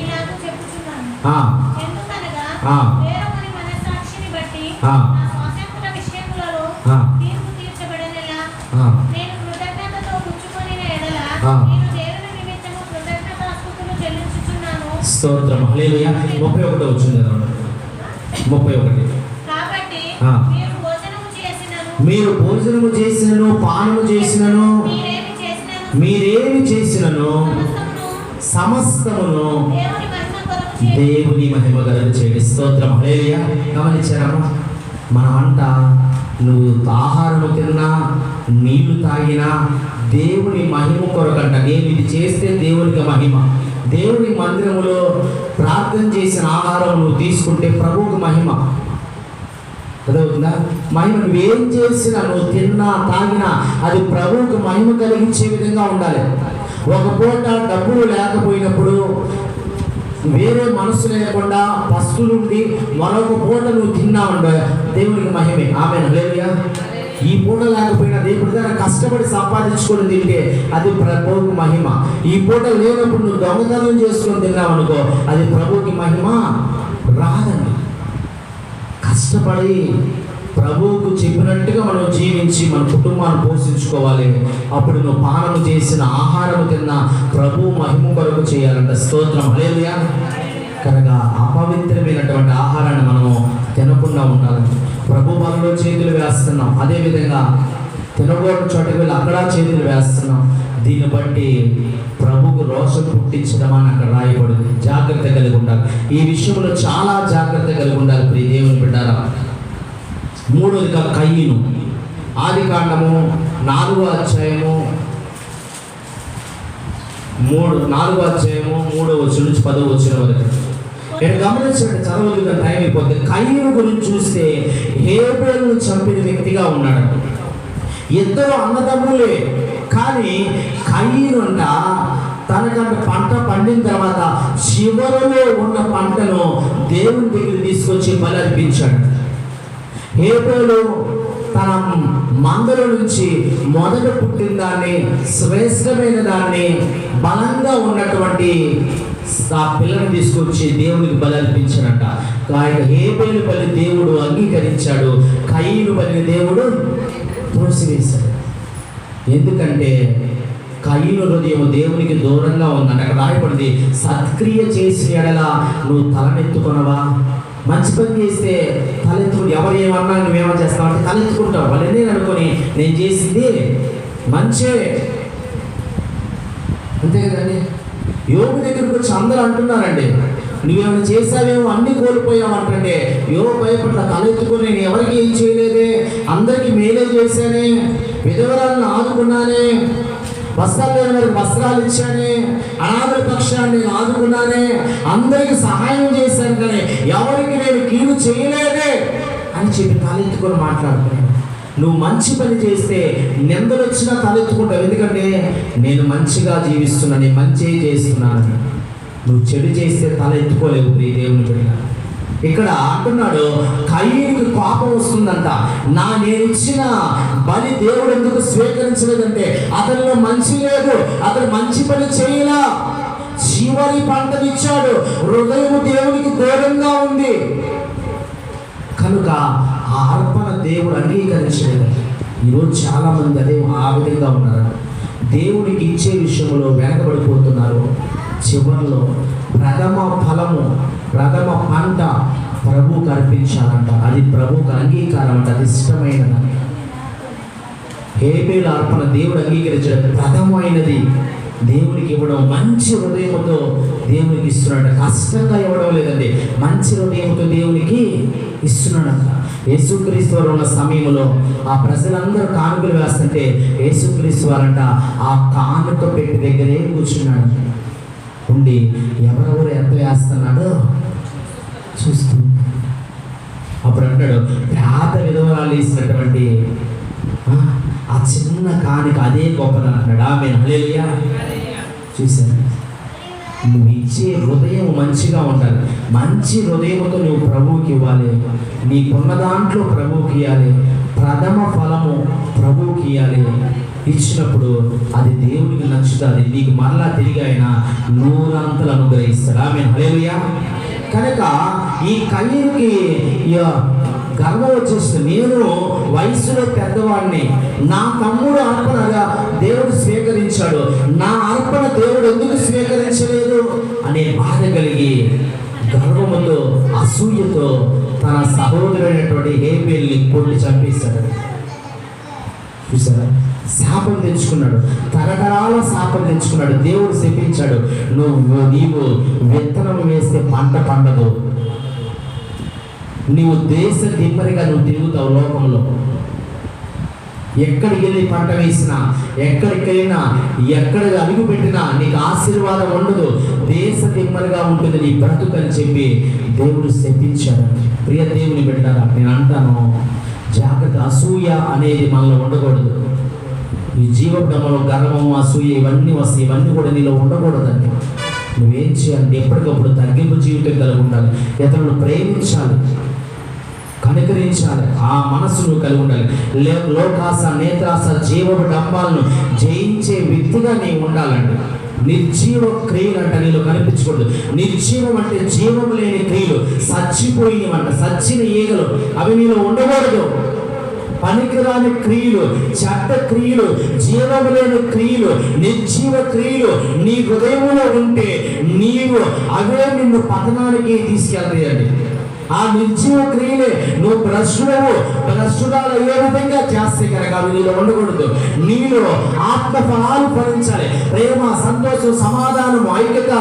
ఇలాగ చెప్పుచున్నాను. ఎందుకనగా వేరొకరి మనసాక్షిని బట్టి నా స్వాతంత్ర విషయములలో తీర్పు తీర్చబడనేలా నేను కృతజ్ఞతతో పుచ్చుకొనిన ఎడల నేను దేవుని నిమిత్తము కృతజ్ఞతాస్తుతులు చెల్లించుచున్నాను. స్తోత్రం, హల్లెలూయా. 31 వచ్చింది. 31. కాబట్టి మీరు భోజనము చేసినను పానము చేసినను మీరేమి చేసినను సమస్తమును దేవుని మహిమ కొరకు చేయండి. స్తోత్రం, హల్లెలూయా. గమనించారమ్మా, మన వంట నువ్వు ఆహారం తిన్నా నీళ్లు తాగినా దేవుని మహిమ కొరకంట. నేను ఇది చేస్తే దేవునికి మహిమ. దేవుని మందిరములో ప్రార్థన చేసిన ఆహారం నువ్వు తీసుకుంటే ప్రభువుకు మహిమ. చదువుతుందా? మహిమ. నువ్వేం చేసినా, నువ్వు తిన్నా తాగినా అది ప్రభువుకు మహిమ కలిగించే విధంగా ఉండాలి. ఒక పూట డబ్బులు లేకపోయినప్పుడు వేరే మనసు లేకుండా పస్తులుండి మరొక పూట నువ్వు తిన్నావంటే దేవునికి మహిమే. ఆమె హల్లెలూయా. ఈ పూట లేకపోయినా దేవుడి దగ్గర కష్టపడి సంపాదించుకొని తింటే అది ప్రభువుకి మహిమ. ఈ పూట లేనప్పుడు నువ్వు దొంగతనం చేసుకొని తిన్నావు అనుకో, అది ప్రభువుకి మహిమ రాదండి. కష్టపడి ప్రభువుకు చెప్పినట్టుగా మనం జీవించి మన కుటుంబాన్ని పోషించుకోవాలి. అప్పుడు నువ్వు పానము చేసిన ఆహారం తిన్న ప్రభు మహిమ కొరకు చేయాలంట. స్తోత్రం, హల్లెలూయా. కనుక అపవిత్రమైనటువంటి ఆహారాన్ని మనము తినకుండా ఉండాలి. ప్రభు మనలో చేతులు వేస్తున్నాం, అదేవిధంగా తినకూడని చోటకి వెళ్ళి అక్కడ చేతులు వేస్తున్నాం. దీన్ని బట్టి ప్రభుకు రోషం పుట్టించడం అని అక్కడ రాయబడింది. జాగ్రత్త కలిగి ఉండాలి. ఈ విషయంలో చాలా జాగ్రత్త కలిగి ఉండాలి ప్రియ దేవుని బిడ్డారా. మూడోదిగా కయ్యను. ఆదికాండము 4వ అధ్యాయము 3వ వచనం నుంచి 10వ వచనం వరకు నేను గమనించండి. చదవదు టైం అయిపోతే. కయ్యను గురించి చూస్తే హేబేలును చంపిన వ్యక్తిగా ఉన్నాడు. ఇద్దరు అన్నదమ్ములే, కానీ కయ్యను అంట తనకంట పంట పండిన తర్వాత చివరలో ఉన్న పంటను దేవుని దగ్గర తీసుకొచ్చి బలి అర్పించాడు. హేబేలు తన మందల నుంచి మొదట పుట్టిన దాన్ని, శ్రేష్టమైన దాన్ని, బలంగా ఉన్నటువంటి ఆ పిల్లని తీసుకొచ్చి దేవునికి బలి అర్పించాడంట. ఆయన హేబేలు బలి దేవుడు అంగీకరించాడు, కయ్యను బలిని దేవుడు త్రోసివేశాడు. ఎందుకంటే కయ్యను హృదయం దేవునికి దూరంగా ఉందంట. అక్కడ రాయబడింది, సత్క్రియ చేసిన ఎడల నువ్వు తలనెత్తుకొనవా. మంచి పని చేస్తే తలెత్తుకుని ఎవరు ఏమన్నా నువ్వేమో చేస్తావు అంటే తలెత్తుకుంటావు. వాళ్ళనే అనుకొని నేను చేసింది మంచే, అంతే కదండి. యోగు దగ్గరికి వచ్చి అందరూ అంటున్నారండి, నువ్వేమైనా చేసావేమో, అన్ని కోల్పోయావు అంటే యోగు భయపడ్డ తలెత్తుకొని నేను ఎవరికి ఏం చేయలేదే, అందరికీ మేలే చేశానే, విధవరాలను ఆదుకున్నానే, వస్త్రాలు లేని వారికి వస్త్రాలు ఇచ్చానే, అనాథల పక్షాన్ని నేను ఆదుకున్నానే, అందరికి సహాయం చేశాను, కానీ ఎవరికి నేను కీడు చేయలేదే అని చెప్పి తలెత్తుకొని మాట్లాడుతున్నాను. నువ్వు మంచి పని చేస్తే నిందలు వచ్చినా తలెత్తుకుంటావు. ఎందుకంటే నేను మంచిగా జీవిస్తున్నాను, నేను మంచి చేస్తున్నాను. నువ్వు చెడు చేస్తే తల ఎత్తుకోలేవు ప్రియ దేవుని బిడ్డ. ఇక్కడ అంటున్నాడు, కయ్యనుకి కోపం వస్తుందంట. నేను ఇచ్చిన బలి దేవుడు ఎందుకు స్వీకరించలేదంటే అతనిలో మంచి లేదు, అతను మంచి పని చేయలా, చివరి పంటనిచ్చాడు, హృదయం దేవునికి దూరంగా ఉంది. కనుక ఆ అర్పణ దేవుడు అంగీకరించలేదు. ఈరోజు చాలా మంది అదే ఆ విధంగా ఉన్నారు. దేవుడికి ఇచ్చే విషయంలో వెనకబడిపోతున్నారు. చివరిలో ప్రథమ ఫలము, ప్రథమ పంట ప్రభువుకు అర్పించాలంట. అది ప్రభువుకు అంగీకారం అంట, అది ఇష్టమైనది. హేబేలు అర్పణ దేవుడు అంగీకరించడం, ప్రథమైనది దేవునికి ఇవ్వడం, మంచి హృదయంతో దేవునికి ఇస్తున్నాడు. కష్టంగా ఇవ్వడం లేదండి, మంచి హృదయంతో దేవునికి ఇస్తున్నాడంట. యేసుక్రీస్తు వారు ఉన్న సమయంలో ఆ ప్రజలందరూ కానుకలు వేస్తుంటే యేసుక్రీస్తు వారంట ఆ కానుక పెట్టి దగ్గరే కూర్చున్నాడు. ఉండి ఎవరెవరు ఎంత వేస్తున్నాడో చూస్తూ అప్పుడు అంటాడు, పేద విధవరాలు ఇచ్చినటువంటి ఆ చిన్న కానుక అదే గొప్పదని అంటున్నాడు. ఆమె హల్లెలూయా. చూసాను, నువ్వు ఇచ్చే హృదయం మంచిగా ఉండాలి. మంచి హృదయంతో నువ్వు ప్రభువుకి ఇవ్వాలి. నీకున్న దాంట్లో ప్రభువుకి ఇవ్వాలి. ప్రథమ ఫలము ప్రభువుకి ఇవ్వాలి. ఇచ్చినప్పుడు అది దేవుడికి నచ్చుతుంది. నీకు మరలా తిరిగి ఆయన 100 అంతలు అనుగ్రహిస్తాడు. ఆమేన్, హల్లెలూయా. కనుక ఈ కయ్యనుకి గర్వం వచ్చేస్తుంది. నేను వయసులో పెద్దవాడిని, నా తమ్ముడు అర్పణగా దేవుడు స్వీకరించాడు, నా అర్పణ దేవుడు ఎందుకు స్వీకరించలేదు అనే బాధ కలిగి గర్వముతో, అసూయతో తన సహోదరుడైనటువంటి హేబేలుని కొట్టి చంపేశాడు. చూసారా, శాపం తెచ్చుకున్నాడు, తరతరాల శాపం తెచ్చుకున్నాడు. దేవుడు శపించాడు, నీవు విత్తనం వేస్తే పంట పండదు, నీవు దేశ దిమ్మరిగా నువ్వు తిరుగుతావు లోకంలో. ఎక్కడికి వెళ్ళి పంట వేసినా, ఎక్కడికైనా, ఎక్కడ అడుగు పెట్టినా నీకు ఆశీర్వాదం ఉండదు, దేశ దిమ్మరిగా ఉంటుంది నీ బ్రతుకు అని చెప్పి దేవుడు శపించాడు. ప్రియ దేవుని బిడ్డలారా, నేను అంటాను, జాగ్రత్త. అసూయ అనేది మనలో ఉండకూడదు. ఈ జీవబ్రహ్మలో గర్వము, అసూయ ఇవన్నీ వస్తాయి. ఇవన్నీ కూడా నీలో ఉండకూడదండి. నువ్వేం చేయాలి? ఎప్పటికప్పుడు తగ్గింపు జీవితం కలిగి ఉండాలి. ఇతరులను ప్రేమించాలి, కనికరించాలి. ఆ మనసు నువ్వు కలిగి ఉండాలి. లోకాస, నేత్రాస, జీవపు డంబాలను జయించే వ్యక్తిగా నీవు ఉండాలండి. నిర్జీవ క్రియలు అంట నీలో కనిపించకూడదు. నిర్జీవం అంటే జీవం లేని క్రియలు, చచ్చిపోయినవంట, చచ్చిన ఈగలు, అవి నీలో ఉండకూడదు. పనికిరాని క్రియలు, చెడ్డ క్రియలు, జీవము లేని క్రియలు, నిర్జీవ క్రియలు నీ హృదయంలో ఉంటే నీవు అవే నిన్ను పతనానికి తీసుకెళ్తాయండి. ఆ నిర్జీవ క్రియలే నువ్వు భ్రష్టురాలు ఏ విధంగా చేస్తే కనుక అవి నీలో ఉండకూడదు. నీలో ఆత్మ ఫలాలు ఫలించాలి. ప్రేమ, సంతోషం, సమాధానం, ఐక్యత,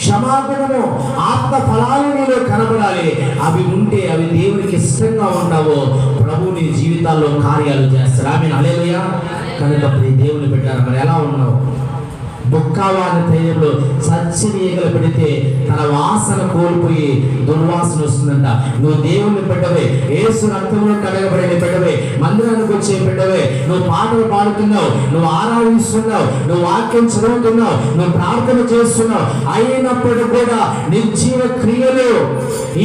క్షమాగుణము, ఆత్మ ఫలాలు నీలో కనబడాలి. అవి ఉంటే అవి దేవునికి ఇష్టంగా ఉంటావో ప్రభు నీ జీవితాల్లో కార్యాలు చేస్తాడు. ఆమేన్, హల్లెలూయా. కనుక దేవుని పెట్టారు. మరి ఎలా ఉన్నావు? బుక్కావాని తైలంలో చచ్చిన ఈగలు పెడితే తన వాసన కోల్పోయి దుర్వాసన వస్తుందంట. నువ్వు దేవుని పెట్టవే, యేసు రక్తంలో కడగబడిన పెట్టవే, మందిరానికి వచ్చే పెట్టవే, నువ్వు పాటలు పాడుతున్నావు, నువ్వు ఆరాధిస్తున్నావు, నువ్వు వాక్యం చదువుతున్నావు, నువ్వు ప్రార్థన చేస్తున్నావు, అయినప్పటికీ కూడా నిర్జీవ క్రియలు,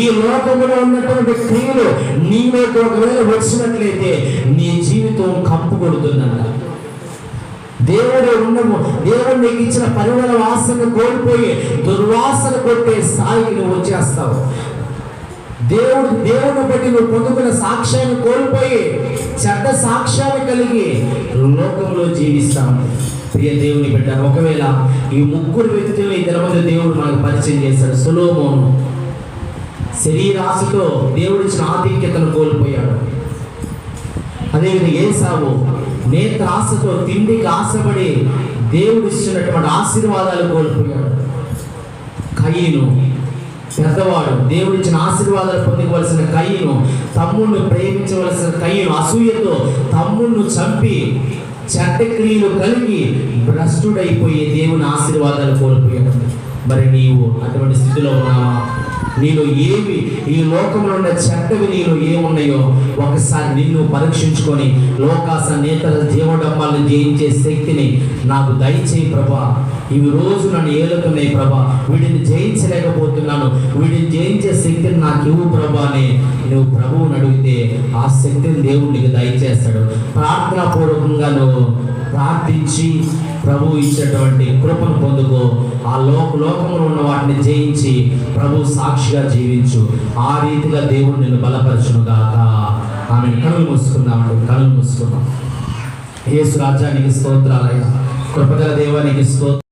ఈ లోకంలో ఉన్నటువంటి క్రియలు నీలోకి ఒకవేళ వచ్చినట్లయితే నీ జీవితం కంపు కొడుతుందంట. దేవుడు ఉండము, దేవుడు నీకు ఇచ్చిన పరిమళ వాసన కోల్పోయి దుర్వాసన కొట్టే స్థాయికి నువ్వు వచ్చేస్తావు. దేవుడిని బట్టి నువ్వు పొందుకున్న సాక్ష్యాన్ని కోల్పోయి చెడ్డ సాక్ష్యాన్ని కలిగి లోకంలో జీవిస్తావు. ప్రియ దేవుని బిడ్డ, ఒకవేళ ఈ ముగ్గురు వ్యక్తులు ఇద్దరి మధ్య దేవుడు మనకు పరిచయం చేశాడు. సొలొమోను శరీరాశతో దేవుడిచ్చిన ఆధిక్యతను కోల్పోయాడు. అదేవిధంగా ఏసావు నేత్రాశతో తిండికి ఆశపడి దేవుడు ఇచ్చినటువంటి ఆశీర్వాదాలు కోల్పోయాడు. కయీను పెద్దవాడు, దేవుడిచ్చిన ఆశీర్వాదాలు పొందవలసిన కయీను, తమ్ముడిని ప్రేమించవలసిన కయీను అసూయతో తమ్ముడిని చంపి చెడ్డ క్రియలు కలిగి భ్రష్టుడైపోయి దేవుని ఆశీర్వాదాలు కోల్పోయాడు. మరి నీవు అటువంటి స్థితిలో ఉన్నావా? నీలో ఏవి ఈ లోకంలో ఉన్న చెడ్డవి నీలో ఏమున్నాయో ఒకసారి నిన్ను పరీక్షించుకొని లోకాస, నేతల, జీవడంబాలను జయించే శక్తిని నాకు దయచేయి ప్రభా. ఇవి రోజు నన్ను ఏలుతున్నాయి ప్రభా, వీటిని జయించలేకపోతున్నాను, వీటిని జయించే శక్తిని నాకు ఇవ్వు ప్రభా అని నువ్వు ప్రభువుని అడిగితే ఆ శక్తిని దేవుడు నీకు దయచేస్తాడు. ప్రార్థనాపూర్వకంగా నువ్వు ప్రార్థించి ప్రభు ఇచ్చేటువంటి కృపను పొందుకో. ఆ లోకంలో ఉన్న వాటిని జయించి ప్రభు సాక్షిగా జీవించు. ఆ రీతిగా దేవుడు నిన్ను బలపరచును గాక. ఆమె కనులు మూసుకుందామండి, కనులు మూసుకుందాం. యేసు రాజ్యానికి స్తోత్రాలయ్యా. కృపగల దేవానికి స్తోత్రం.